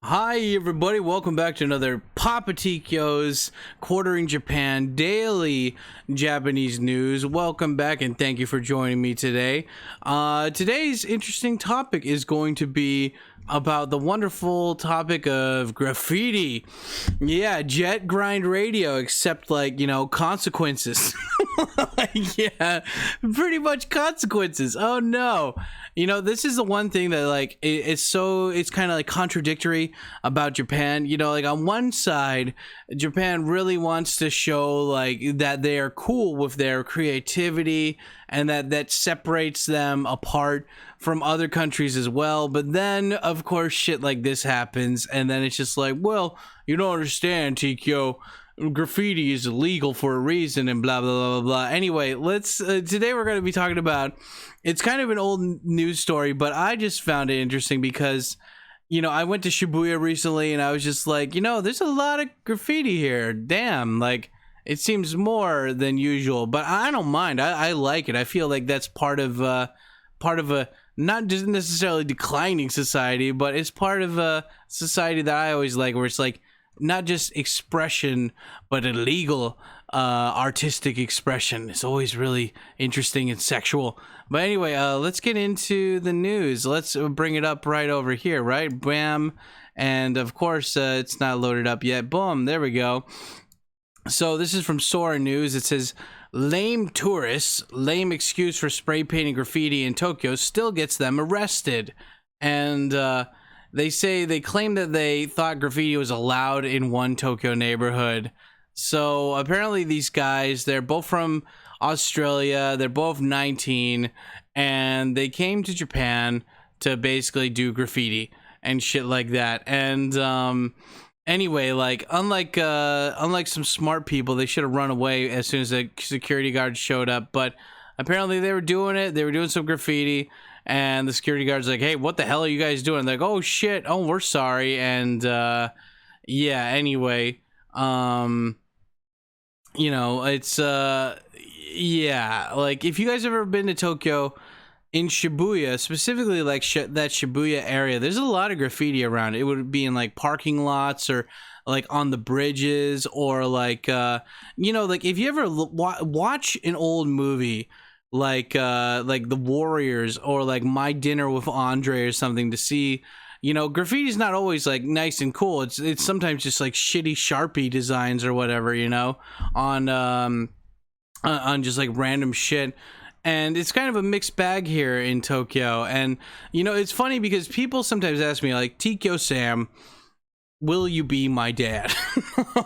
Hi everybody, welcome back to another Papatikyo's Quartering Japan Daily Japanese News. Welcome back and thank you for joining me today. Today's interesting topic is going to be about the wonderful topic of graffiti. Yeah, jet grind radio, except like, consequences. Yeah, pretty much consequences. Oh no. This is the one thing that it's kind of like contradictory about Japan. Like on one side, Japan really wants to show like that they are cool with their creativity and that separates them apart from other countries as well. But then of course shit like this happens and then it's just like, well, you don't understand, Tikyo. Graffiti is illegal for a reason and blah blah blah blah blah. Anyway, let's today we're going to be talking about, it's kind of an old news story, but I just found it interesting because I went to Shibuya recently and I was just like, there's a lot of graffiti here. Damn, like it seems more than usual, but I don't mind. I like it. I feel like that's part of a not just necessarily declining society, but it's part of a society that I always like, where it's like not just expression, but a legal artistic expression. It's always really interesting and sexual. But anyway, let's get into the news. Let's bring it up right over here, right? Bam. And of course, it's not loaded up yet. Boom, there we go. So this is from Sora News. It says, lame tourists, lame excuse for spray painting graffiti in Tokyo still gets them arrested. And they claim that they thought graffiti was allowed in one Tokyo neighborhood. So apparently these guys, they're both from Australia, they're both 19, and they came to Japan to basically do graffiti and shit like that. And anyway, like unlike some smart people, they should have run away as soon as the security guards showed up. But apparently they were doing it. They were doing some graffiti. And the security guard's like, hey, what the hell are you guys doing? They're like, oh shit, oh, we're sorry. And yeah, anyway, it's yeah, like if you guys have ever been to Tokyo, in Shibuya, specifically like that Shibuya area, there's a lot of graffiti around. It would be in like parking lots or like on the bridges, or like like if you ever watch an old movie like The Warriors or like My Dinner with Andre or something, to see, graffiti's not always like nice and cool. It's sometimes just like shitty Sharpie designs or whatever, on just like random shit. And it's kind of a mixed bag here in Tokyo. And it's funny because people sometimes ask me like, Tikyo Sam, will you be my dad?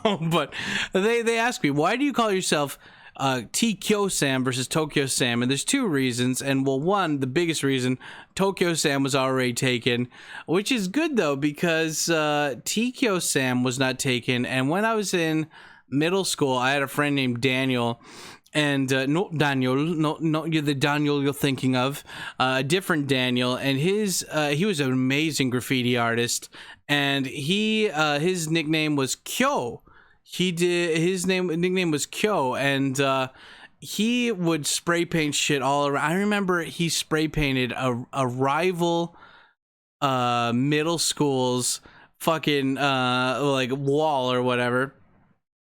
But they ask me, why do you call yourself Tikyo Sam versus Tokyo Sam? And there's two reasons. And well, one, the biggest reason, Tokyo Sam was already taken, which is good though, because Tikyo Sam was not taken. And when I was in middle school, I had a friend named Daniel. And no Daniel, no, you're the Daniel you're thinking of, a different Daniel. And he was an amazing graffiti artist, and his nickname was Kyo. His nickname was Kyo, and he would spray paint shit all around. I remember he spray painted a rival middle school's fucking like wall or whatever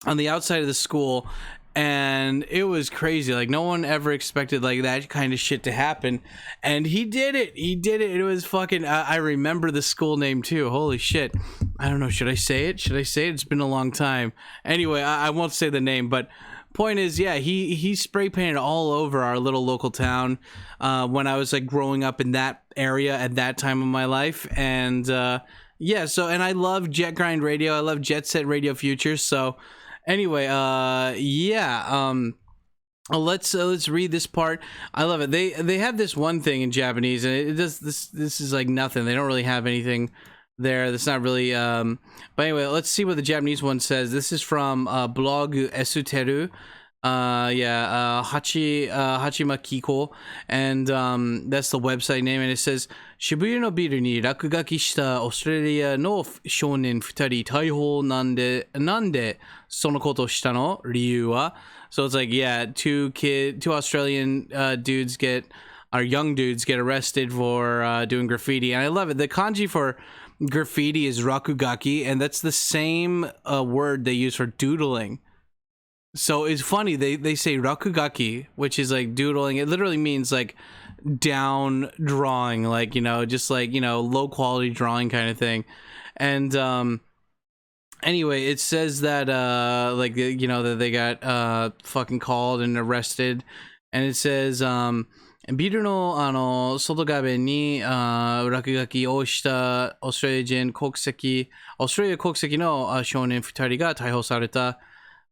on the outside of the school. And it was crazy. Like no one ever expected like that kind of shit to happen, and he did it. It was fucking I remember the school name too. Holy shit. I don't know, should I say it? It's been a long time. Anyway, I won't say the name, but point is, yeah, he spray painted all over our little local town when I was like growing up in that area at that time of my life. And yeah, so, and I love Jet Grind Radio, I love Jet Set Radio Future. So anyway, let's read this part. I love it. They have this one thing in Japanese, and it does this is like nothing. They don't really have anything there that's not really but anyway, let's see what the Japanese one says. This is from blog Esuteru. Hachima Kiko, and that's the website name, and it says, Shibuya no biru ni rakugaki shita Australia no shounen 2人逮捕なんでそのことしたの理由は? So it's like, yeah, two Australian young dudes get arrested for doing graffiti. And I love it. The kanji for graffiti is rakugaki, and that's the same word they use for doodling. So it's funny, they say rakugaki, which is like doodling. It literally means like down drawing, like, you know, just like, you know, low quality drawing kind of thing. And anyway, it says that like, you know, that they got fucking called and arrested, and it says ビルの外壁に落書きをしたオーストラリア人国籍の少年2人が逮捕された。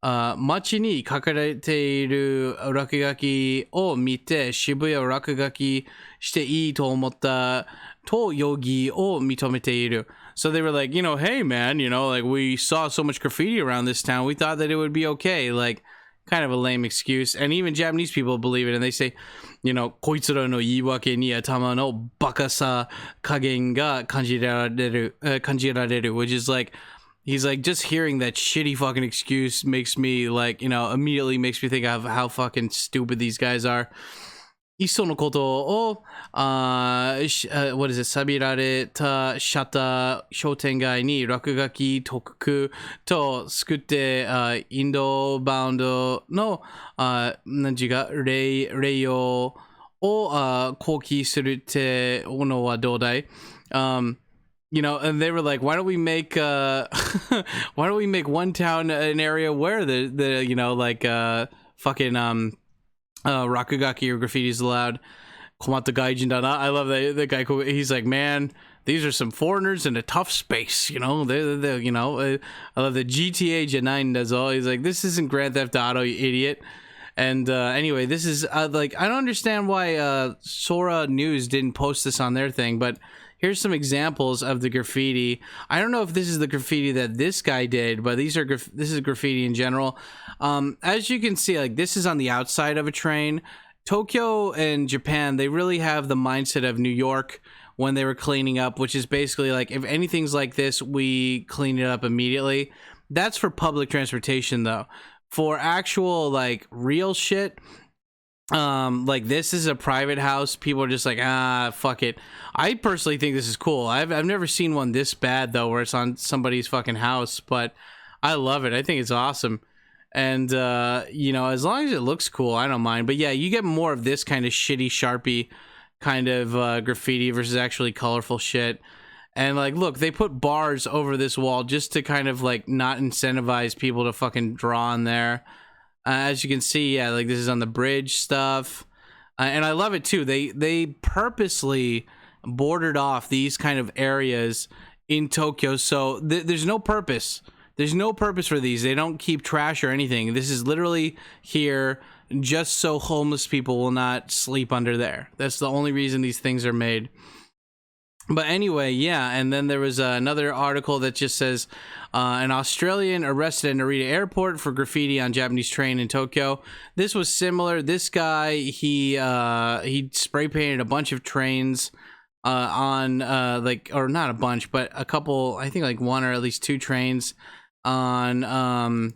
街に書かれている落書きを見て渋谷を落書きしていいと思ったと容疑を認めている。So they were like, you know, hey man, you know, like we saw so much graffiti around this town, we thought that it would be okay. Like, kind of a lame excuse. And even Japanese people believe it, and they say, you know, こいつらの言い訳に頭のバカさ加減が感じられる、which is like, he's like, just hearing that shitty fucking excuse makes me like, you know, immediately makes me think of how fucking stupid these guys are. いっそのことを、what is it? 錆びられたシャッター商店街に落書き特区と作って、インドバウンドの、何時が例用を、抗議するってのはどうだい？You know, and they were like, why don't we make one town an area where the you know, like fucking rakugaki or graffiti is allowed. Komatta gaijin da na. I love that the guy. He's like, man, these are some foreigners in a tough space. You know, they you know. I love the GTA Janine does all. He's like, this isn't Grand Theft Auto, you idiot. And anyway, this is like, I don't understand why Sora News didn't post this on their thing, but here's some examples of the graffiti. I don't know if this is the graffiti that this guy did, but this is graffiti in general. As you can see, like, this is on the outside of a train. Tokyo and Japan, they really have the mindset of New York when they were cleaning up, which is basically like, if anything's like this, we clean it up immediately. That's for public transportation, though. For actual, like, real shit, like, this is a private house. People are just like, fuck it. I personally think this is cool. I've never seen one this bad, though, where it's on somebody's fucking house, but I love it. I think it's awesome. And you know, as long as it looks cool, I don't mind. But yeah, you get more of this kind of shitty Sharpie kind of graffiti versus actually colorful shit. And like, look, they put bars over this wall just to kind of like not incentivize people to fucking draw on there. As you can see, yeah, like, this is on the bridge stuff. And I love it too. They purposely bordered off these kind of areas in Tokyo, so there's no purpose. There's no purpose for these. They don't keep trash or anything. This is literally here just so homeless people will not sleep under there. That's the only reason these things are made. But anyway, yeah, and then there was another article that just says an Australian arrested at Narita Airport for graffiti on Japanese train in Tokyo. This was similar. This guy, he spray painted a bunch of trains on like, or not a bunch, but a couple, I think like one or at least two trains on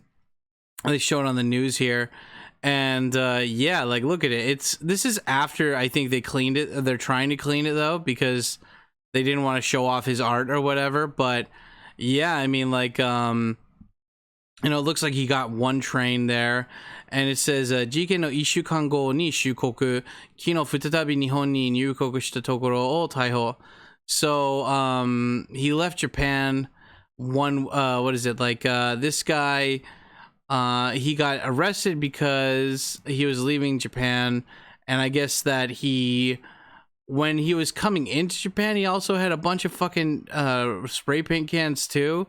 they show it on the news here. And yeah, like, look at it. This is after I think they cleaned it. They're trying to clean it though, because they didn't want to show off his art or whatever. But yeah, I mean, like, you know, it looks like he got one train there. And it says, 事件の1週間後に出国、昨日再び日本に入国したところを逮捕。So, he left Japan what is it, like, this guy, he got arrested because he was leaving Japan, and I guess that when he was coming into Japan, he also had a bunch of fucking spray paint cans too.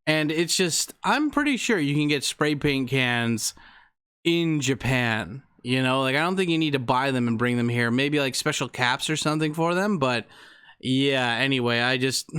And it's just, I'm pretty sure you can get spray paint cans in Japan, you know, like, I don't think you need to buy them and bring them here. Maybe like special caps or something for them, but yeah, anyway, I just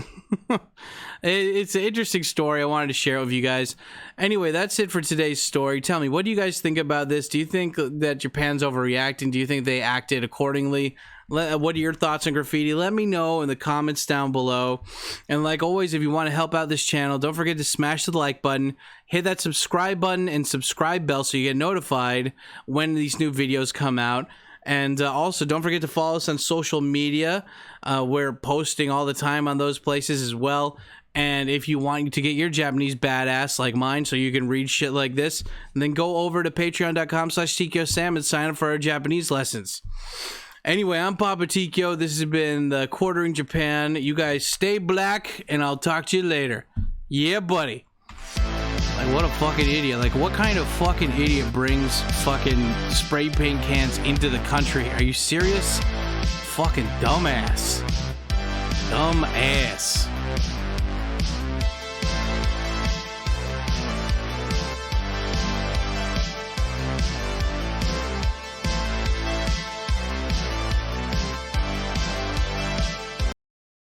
it's an interesting story. I wanted to share it with you guys. Anyway, that's it for today's story. Tell me, what do you guys think about this? Do you think that Japan's overreacting? Do you think they acted accordingly? What are your thoughts on graffiti? Let me know in the comments down below. And like always, if you want to help out this channel, don't forget to smash the like button, hit that subscribe button and subscribe bell so you get notified when these new videos come out. And also, don't forget to follow us on social media. We're posting all the time on those places as well. And if you want to get your Japanese badass like mine so you can read shit like this, then go over to patreon.com/TikyoSam and sign up for our Japanese lessons. Anyway, I'm Papa Tikyo. This has been the Quartering Japan. You guys stay black, and I'll talk to you later. Yeah, buddy. Like, what a fucking idiot. Like, what kind of fucking idiot brings fucking spray paint cans into the country? Are you serious? Fucking dumbass. Dumbass.